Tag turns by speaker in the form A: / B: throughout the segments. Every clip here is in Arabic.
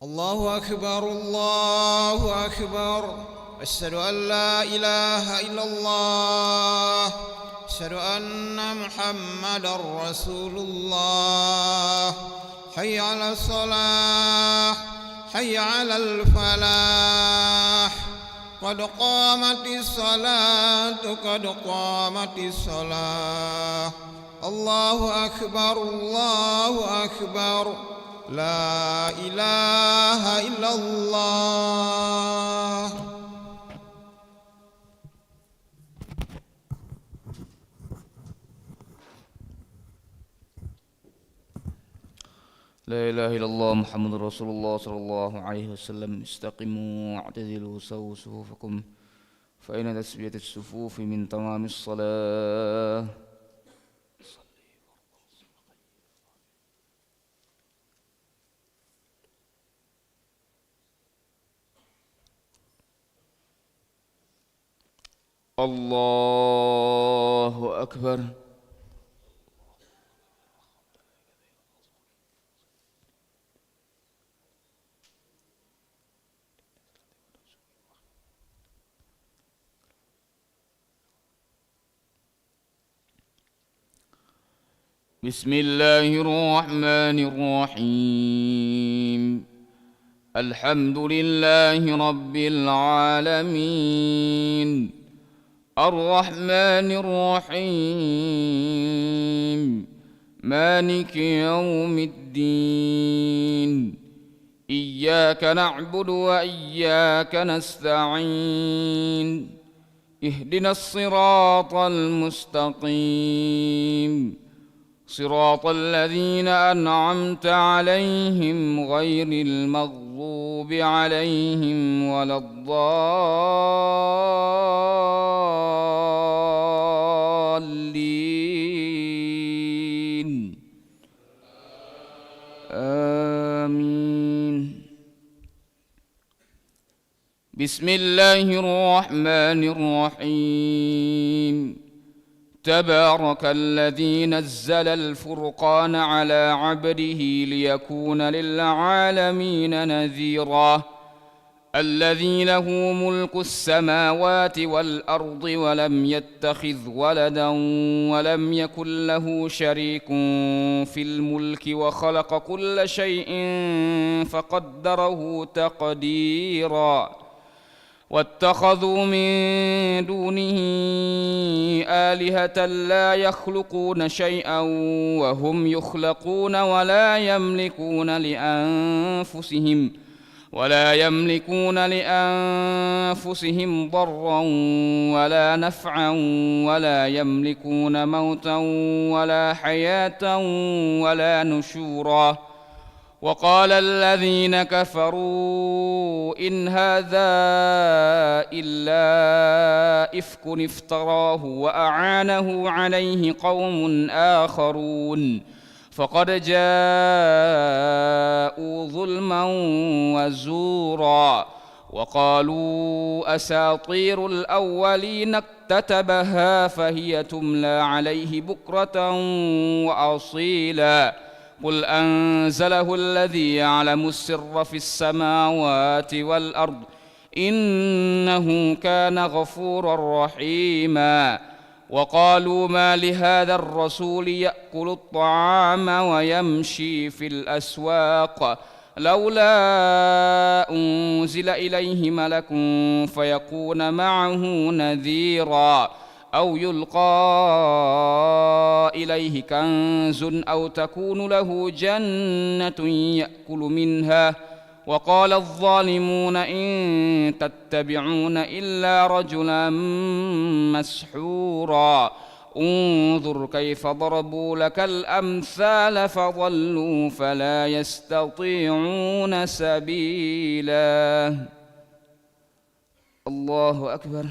A: الله أكبر الله أكبر. أشهد أن لا إله إلا الله. أشهد أن محمدا رسول الله. حي على الصلاة حي على الفلاح. قد قامت الصلاة قد قامت الصلاة. الله أكبر الله أكبر. لا إله إلا الله.
B: لا إله إلا الله محمد رسول الله صلى الله عليه وسلم. استقيموا واعتدلوا سووا صفوفكم فإن تسوية الصفوف من تمام الصلاة. الله أكبر. بسم الله الرحمن الرحيم. الحمد لله رب العالمين الرحمن الرحيم مالك يوم الدين. إياك نعبد وإياك نستعين. اهدنا الصراط المستقيم صراط الذين أنعمت عليهم غير المغضوب عليهم ولا الضالين. آمين. بسم الله الرحمن الرحيم. تبارك الذي نزل الفرقان على عبده ليكون للعالمين نذيرا. الذي له ملك السماوات والأرض ولم يتخذ ولدا ولم يكن له شريك في الملك وخلق كل شيء فقدره تقديرا. واتخذوا من دونه آلهة لا يخلقون شيئا وهم يخلقون ولا يملكون لأنفسهم ضرا ولا نفعا ولا يملكون موتا ولا حياة ولا نشورا. وقال الذين كفروا إن هذا إلا إفك افتراه وأعانه عليه قوم آخرون فقد جاءوا ظلما وزورا. وقالوا أساطير الأولين اكتتبها فهي تملى عليه بكرة وأصيلا. قل أنزله الذي يعلم السر في السماوات والأرض إنه كان غفورا رحيما. وقالوا ما لهذا الرسول يأكل الطعام ويمشي في الأسواق لولا أنزل إليه ملك فيكون معه نذيرا أو يلقى إليه كنز أو تكون له جنة يأكل منها. وقال الظالمون إن تتبعون إلا رجلا مسحورا. انظر كيف ضربوا لك الأمثال فضلوا فلا يستطيعون سبيلا. الله أكبر.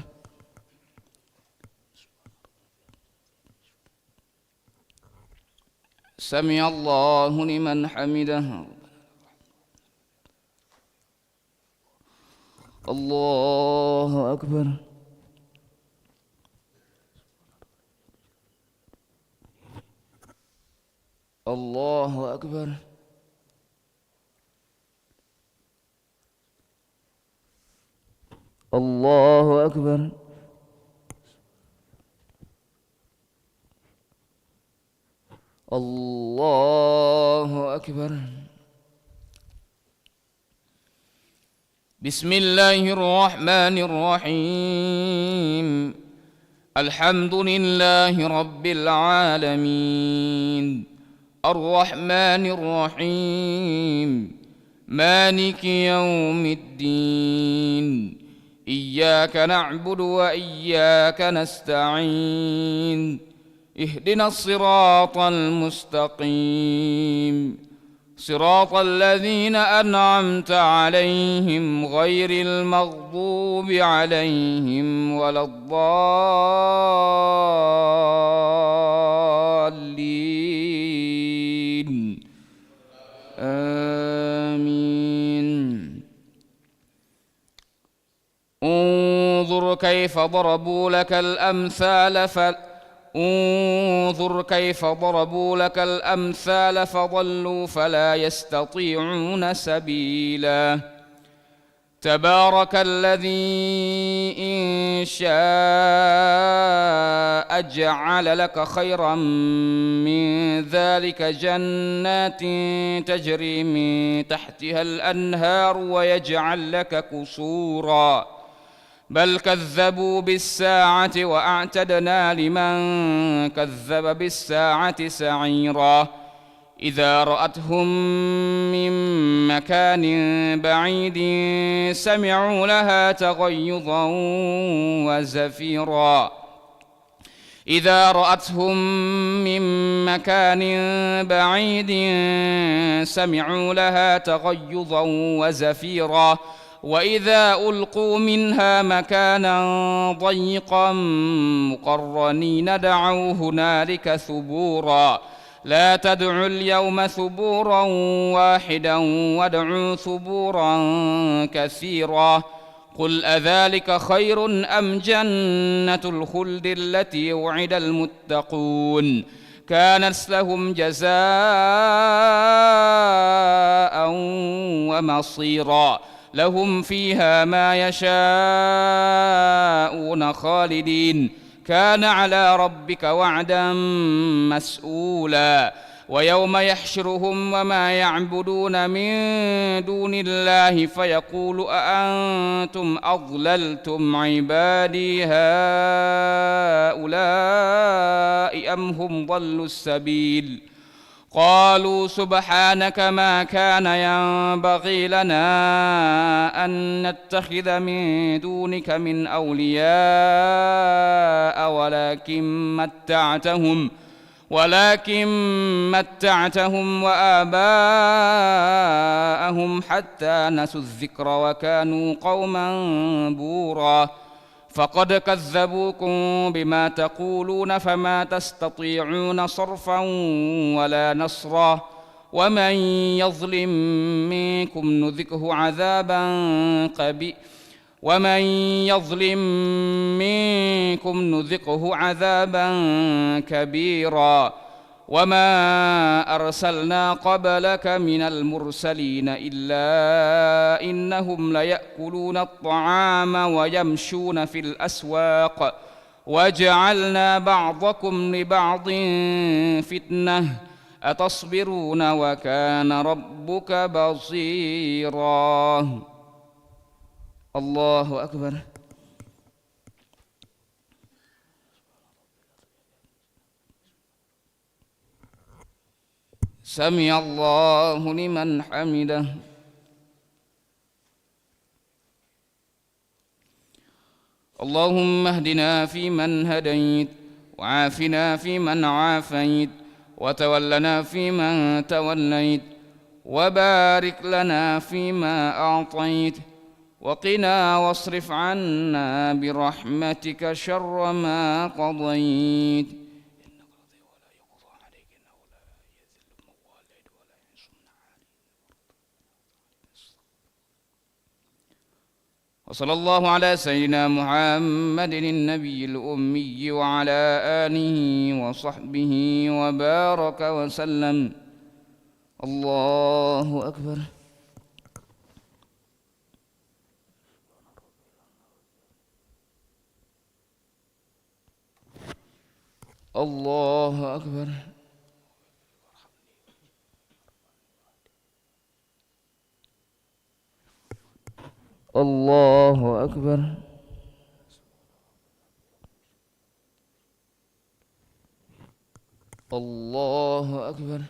B: سمع الله لمن حمده. الله أكبر. الله أكبر. الله أكبر. الله أكبر. بسم الله الرحمن الرحيم. الحمد لله رب العالمين الرحمن الرحيم مالك يوم الدين إياك نعبد وإياك نستعين اهدنا الصراط المستقيم صراط الذين أنعمت عليهم غير المغضوب عليهم ولا الضالين آمين. انظر كيف ضربوا لك الأمثال فضلوا فلا يستطيعون سبيلا. تبارك الذي إن شاء جعل لك خيرا من ذلك جنات تجري من تحتها الأنهار ويجعل لك قصورا بل كذبوا بالساعة وأعتدنا لمن كذب بالساعة سعيرا. إذا رأتهم من مكان بعيد سمعوا لها تغيظا وزفيرا. إذا رأتهم من مكان بعيد سمعوا لها تغيظا وزفيرا. وإذا ألقوا منها مكانا ضيقا مقرنين دعوا هنالك ثبورا. لا تدعوا اليوم ثبورا واحدا وادعوا ثبورا كثيرا. قل أذلك خير أم جنة الخلد التي وعد المتقون كانت لهم جزاء ومصيرا. لهم فيها ما يشاءون خالدين كان على ربك وعدا مسؤولا. ويوم يحشرهم وما يعبدون من دون الله فيقول أأنتم أضللتم عبادي هؤلاء أم هم ضلوا السبيل. قالوا سبحانك ما كان ينبغي لنا أن نتخذ من دونك من أولياء ولكن متعتهم وآباءهم حتى نسوا الذكر وكانوا قوما بورا. فقد كذبوكم بما تقولون فما تستطيعون صرفا ولا نصرا. ومن يظلم منكم نذقه عذابا كبيرا. وما أرسلنا قبلك من المرسلين إلا إنهم ليأكلون الطعام ويمشون في الأسواق وجعلنا بعضكم لبعض فتنة أتصبرون وكان ربك بصيرا. الله أكبر. سمع الله لمن حمده. اللهم اهدنا فيمن هديت وعافنا فيمن عافيت وتولنا فيمن توليت وبارك لنا فيما أعطيت وقنا واصرف عنا برحمتك شر ما قضيت. وصلى الله على سيدنا محمد النبي الأمي وعلى آله وصحبه وبارك وسلم. الله أكبر. الله أكبر. الله أكبر. الله أكبر.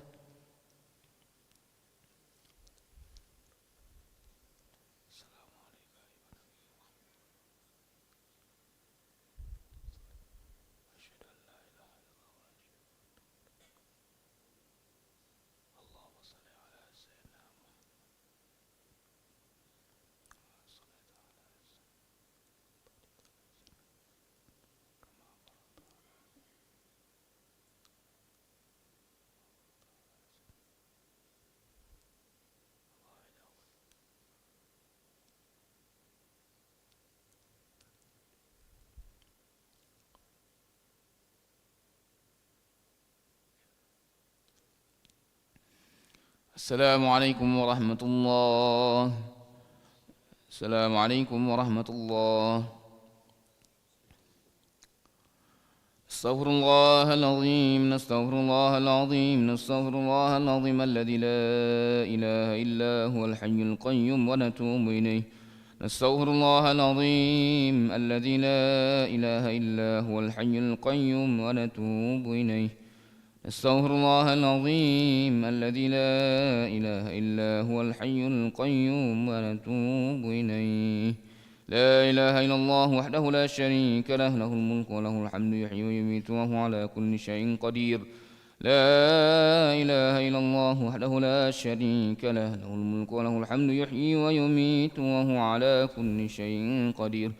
B: السلام عليكم ورحمة الله. السلام عليكم ورحمة الله. استغفر الله العظيم. نستغفر الله العظيم. نستغفر الله العظيم الذي لا إله إلا هو الحي القيوم ونتوب إليه. نستغفر الله العظيم الذي لا إله إلا هو الحي القيوم ونتوب إليه. نستغفر الله العظيم الذي لا إله إلا هو الحي القيوم ونتوب إليه. لا إله إلا الله وحده لا شريك له، له الملك وله الحمد يحيي ويميت وهو على كل شيء قدير. لا إله إلا الله وحده لا شريك له، له الملك وله الحمد يحيي ويميت وهو على كل شيء قدير.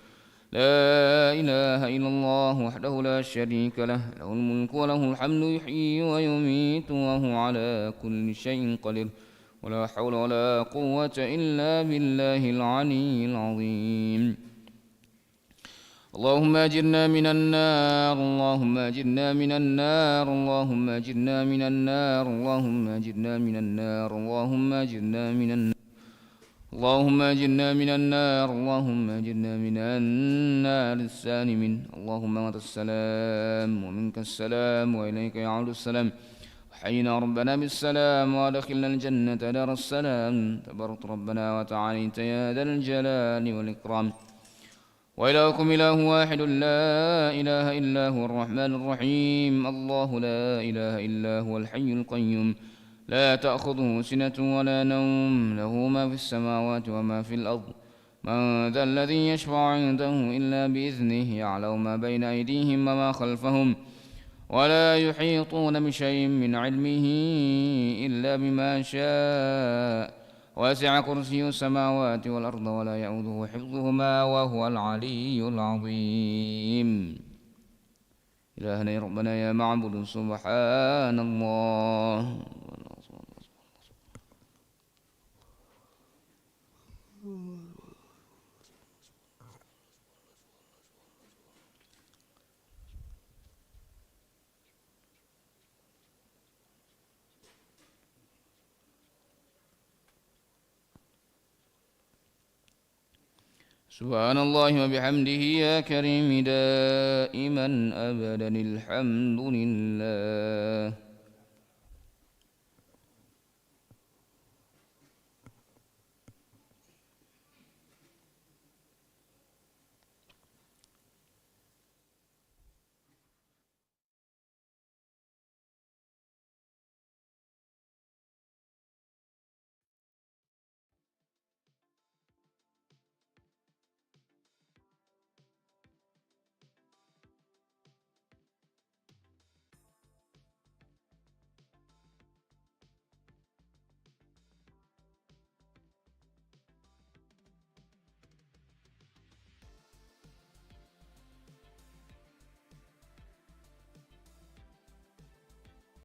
B: لا إله إلا الله وحده لا شريك له، له الملك وله الحمد يحيي ويميت وهو على كل شيء قدير. ولا حول ولا قوة إلا بالله العلي العظيم. اللهم أجرنا من النار. اللهم أجرنا من النار. اللهم أجرنا من النار. اللهم أجرنا من النار. اللهم أجرنا من النار. اللهم أجرنا من النار. اللهم أجرنا من النار السالمين. اللهم أنت السلام ومنك السلام وإليك يعود السلام. حينا ربنا بالسلام وادخلنا الجنة دار السلام. تبارك ربنا وتعاليت يا ذا الجلال والإكرام. وإلهكم إله واحد لا إله إلا هو الرحمن الرحيم. الله لا إله إلا هو الحي القيوم لا تأخذه سنة ولا نوم، له ما في السماوات وما في الأرض. من ذا الذي يشفع عنده إلا بإذنه، يعلم ما بين أيديهم وما خلفهم، ولا يحيطون بشيء من علمه إلا بما شاء. وسع كرسي السماوات والأرض ولا يئوده حفظهما وهو العلي العظيم. إلهنا يا ربنا يا معبود سبحان الله. سبحان الله وبحمده يا كريم دائما أبدا الحمد لله.